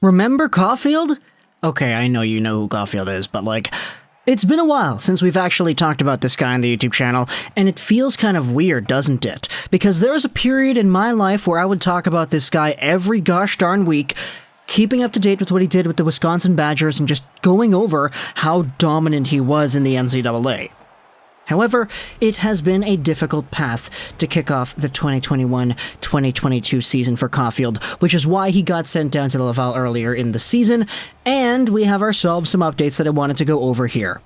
Remember Caufield? Okay, I know you know who Caufield is, but it's been a while since we've actually talked about this guy on the YouTube channel, and it feels kind of weird, doesn't it? Because there was a period in my life where I would talk about this guy every gosh darn week, keeping up to date with what he did with the Wisconsin Badgers and just going over how dominant he was in the NCAA. However, it has been a difficult path to kick off the 2021-2022 season for Caufield, which is why he got sent down to Laval earlier in the season, and we have ourselves some updates that I wanted to go over here.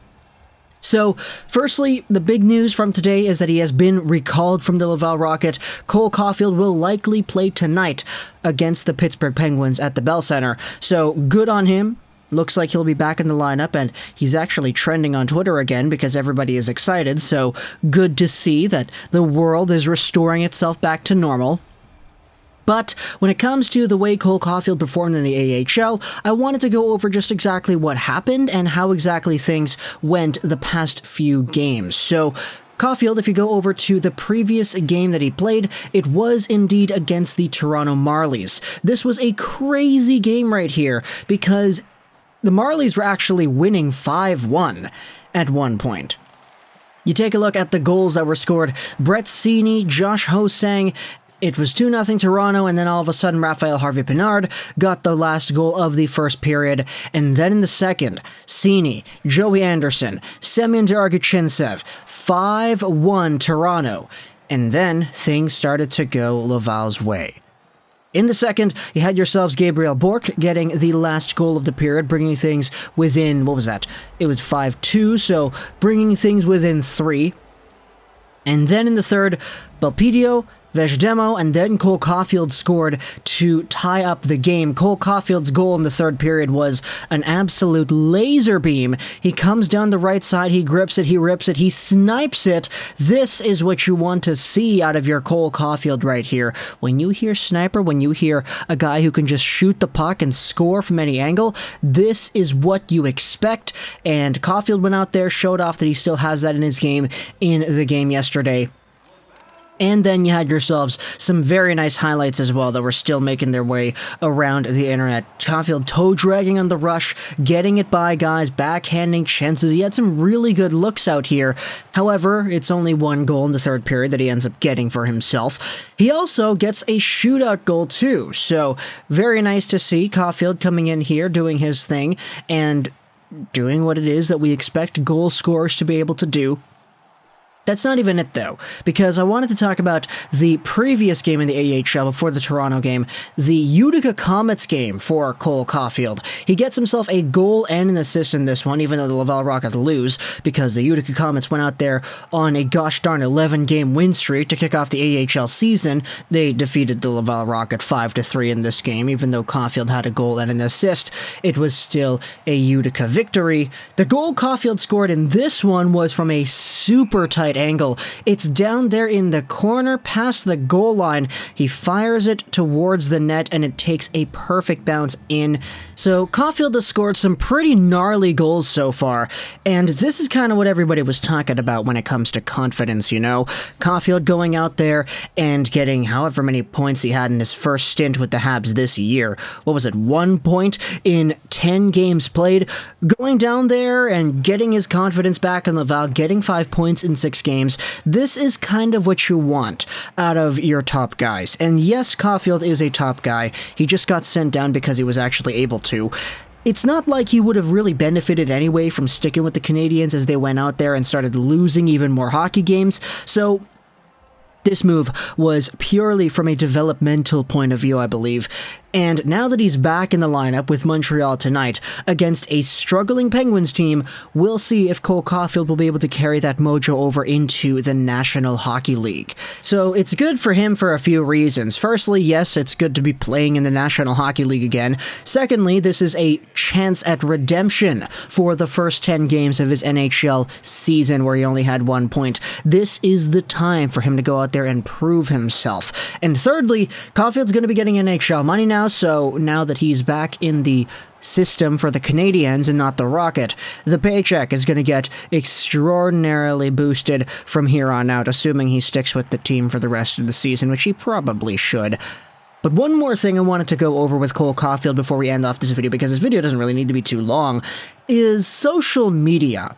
So, firstly, the big news from today is that he has been recalled from the Laval Rocket. Cole Caufield will likely play tonight against the Pittsburgh Penguins at the Bell Center, so good on him. Looks like he'll be back in the lineup, and he's actually trending on Twitter again because everybody is excited, so good to see that the world is restoring itself back to normal. But when it comes to the way Cole Caufield performed in the AHL, I wanted to go over just exactly what happened and how exactly things went the past few games. So, Caufield, if you go over to the previous game that he played, it was indeed against the Toronto Marlies. This was a crazy game right here because the Marlies were actually winning 5-1 at one point. You take a look at the goals that were scored. Brett Seney, Josh Ho-Sang, it was 2-0 Toronto, and then all of a sudden Raphael Harvey-Pinard got the last goal of the first period, and then in the second, Seney, Joey Anderson, Semyon Darguchintsev, 5-1 Toronto, and then things started to go Laval's way. In the second, you had yourselves Gabriel Bourque getting the last goal of the period, bringing things within, what was that? It was 5-2, so bringing things within 3. And then in the third, Belpedio, Vejdemo, and then Cole Caufield scored to tie up the game. Cole Caufield's goal in the third period was an absolute laser beam. He comes down the right side, he grips it, he rips it, he snipes it. This is what you want to see out of your Cole Caufield right here. When you hear sniper, when you hear a guy who can just shoot the puck and score from any angle, this is what you expect. And Caufield went out there, showed off that he still has that in his game in the game yesterday. And then you had yourselves some very nice highlights as well that were still making their way around the internet. Caufield toe-dragging on the rush, getting it by guys, backhanding chances. He had some really good looks out here. However, it's only one goal in the third period that he ends up getting for himself. He also gets a shootout goal too. So, very nice to see Caufield coming in here, doing his thing, and doing what it is that we expect goal scorers to be able to do. That's not even it, though, because I wanted to talk about the previous game in the AHL before the Toronto game, the Utica Comets game for Cole Caufield. He gets himself a goal and an assist in this one, even though the Laval Rocket lose, because the Utica Comets went out there on a gosh darn 11-game win streak to kick off the AHL season. They defeated the Laval Rocket 5-3 in this game, even though Caufield had a goal and an assist. It was still a Utica victory. The goal Caufield scored in this one was from a super tight angle. It's down there in the corner past the goal line. He fires it towards the net and it takes a perfect bounce in. So Caufield has scored some pretty gnarly goals so far, and this is kind of what everybody was talking about when it comes to confidence, you know? Caufield going out there and getting however many points he had in his first stint with the Habs this year. What was it, 1 point in 10 games played? Going down there and getting his confidence back in Laval, getting 5 points in 6 games. This is kind of what you want out of your top guys. And yes, Caufield is a top guy. He just got sent down because he was actually able to. It's not like he would have really benefited anyway from sticking with the Canadiens as they went out there and started losing even more hockey games. So this move was purely from a developmental point of view, I believe. And now that he's back in the lineup with Montreal tonight against a struggling Penguins team, we'll see if Cole Caufield will be able to carry that mojo over into the National Hockey League. So it's good for him for a few reasons. Firstly, yes, it's good to be playing in the National Hockey League again. Secondly, this is a chance at redemption for the first 10 games of his NHL season where he only had 1 point. This is the time for him to go out there and prove himself. And thirdly, Caufield's going to be getting NHL money now, so now that he's back in the system for the Canadiens and not the Rocket, the paycheck is going to get extraordinarily boosted from here on out, assuming he sticks with the team for the rest of the season, which he probably should. But one more thing I wanted to go over with Cole Caufield before we end off this video, because this video doesn't really need to be too long, is social media.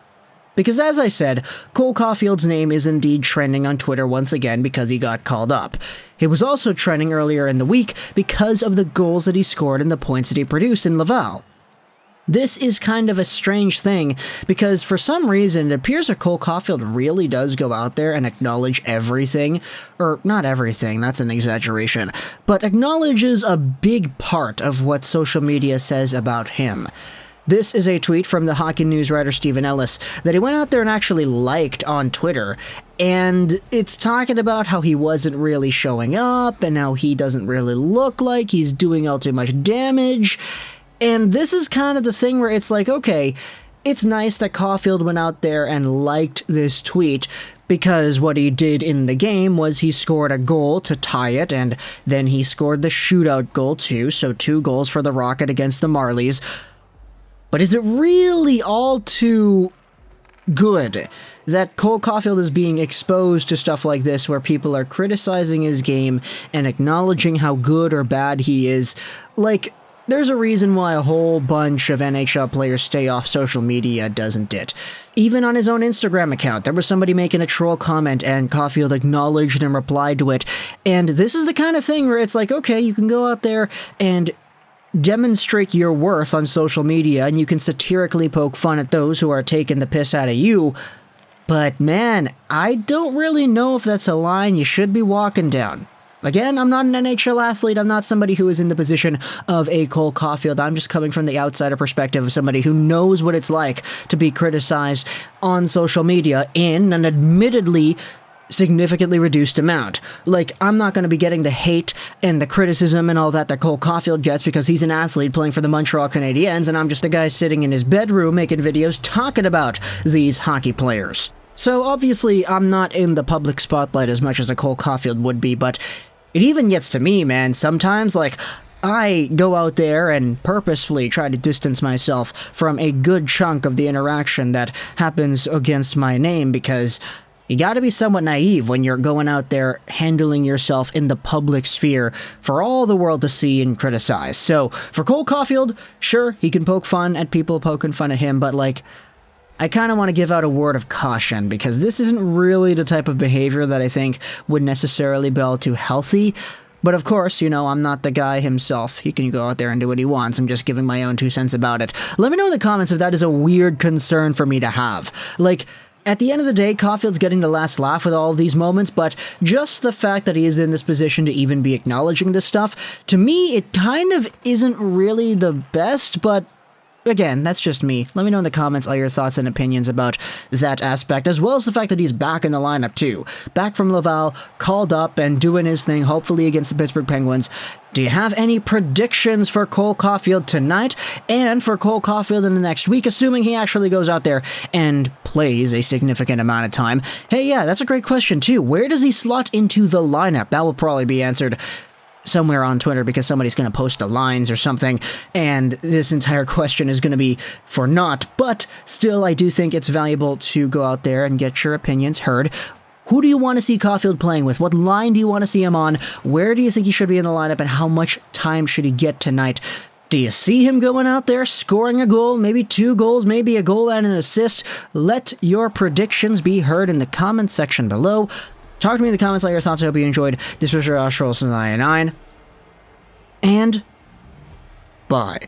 Because as I said, Cole Caufield's name is indeed trending on Twitter once again because he got called up. It was also trending earlier in the week because of the goals that he scored and the points that he produced in Laval. This is kind of a strange thing, because for some reason it appears that Cole Caufield really does go out there and acknowledge everything, or not everything, that's an exaggeration, but acknowledges a big part of what social media says about him. This is a tweet from the hockey news writer Stephen Ellis that he went out there and actually liked on Twitter, and it's talking about how he wasn't really showing up, and how he doesn't really look like he's doing all too much damage. And this is kind of the thing where it's like, okay, it's nice that Caufield went out there and liked this tweet, because what he did in the game was he scored a goal to tie it, and then he scored the shootout goal too, so 2 goals for the Rocket against the Marlies. But is it really all too good that Cole Caufield is being exposed to stuff like this, where people are criticizing his game and acknowledging how good or bad he is? Like, there's a reason why a whole bunch of NHL players stay off social media, doesn't it? Even on his own Instagram account, there was somebody making a troll comment, and Caufield acknowledged and replied to it. And this is the kind of thing where it's like, okay, you can go out there and demonstrate your worth on social media, and you can satirically poke fun at those who are taking the piss out of you. But man, I don't really know if that's a line you should be walking down. Again, I'm not an NHL athlete, I'm not somebody who is in the position of a Cole Caufield, I'm just coming from the outsider perspective of somebody who knows what it's like to be criticized on social media in an admittedly significantly reduced amount. Like, I'm not going to be getting the hate and the criticism and all that Cole Caufield gets because he's an athlete playing for the Montreal Canadiens, and I'm just a guy sitting in his bedroom making videos talking about these hockey players. So obviously, I'm not in the public spotlight as much as a Cole Caufield would be, but it even gets to me, man. Sometimes, like, I go out there and purposefully try to distance myself from a good chunk of the interaction that happens against my name, because you gotta be somewhat naive when you're going out there handling yourself in the public sphere for all the world to see and criticize. So, for Cole Caufield, sure, he can poke fun at people poking fun at him, but, like, I kind of want to give out a word of caution, because this isn't really the type of behavior that I think would necessarily be all too healthy. But of course, you know, I'm not the guy himself. He can go out there and do what he wants. I'm just giving my own 2 cents about it. Let me know in the comments if that is a weird concern for me to have. Like, at the end of the day, Caufield's getting the last laugh with all of these moments, but just the fact that he is in this position to even be acknowledging this stuff, to me, it kind of isn't really the best, but again, that's just me. Let me know in the comments all your thoughts and opinions about that aspect, as well as the fact that he's back in the lineup too. Back from Laval, called up and doing his thing, hopefully against the Pittsburgh Penguins. Do you have any predictions for Cole Caufield tonight, and for Cole Caufield in the next week, assuming he actually goes out there and plays a significant amount of time? Hey, yeah, that's a great question too. Where does he slot into the lineup? That will probably be answered somewhere on Twitter, because somebody's going to post the lines or something, and this entire question is going to be for naught. But still, I do think it's valuable to go out there and get your opinions heard. Who do you want to see Caufield playing with? What line do you want to see him on? Where do you think he should be in the lineup, and how much time should he get tonight? Do you see him going out there, scoring a goal, maybe 2 goals, maybe a goal and an assist? Let your predictions be heard in the comments section below. Talk to me in the comments, all your thoughts. I hope you enjoyed. This was your Ash Rolls 99, and bye.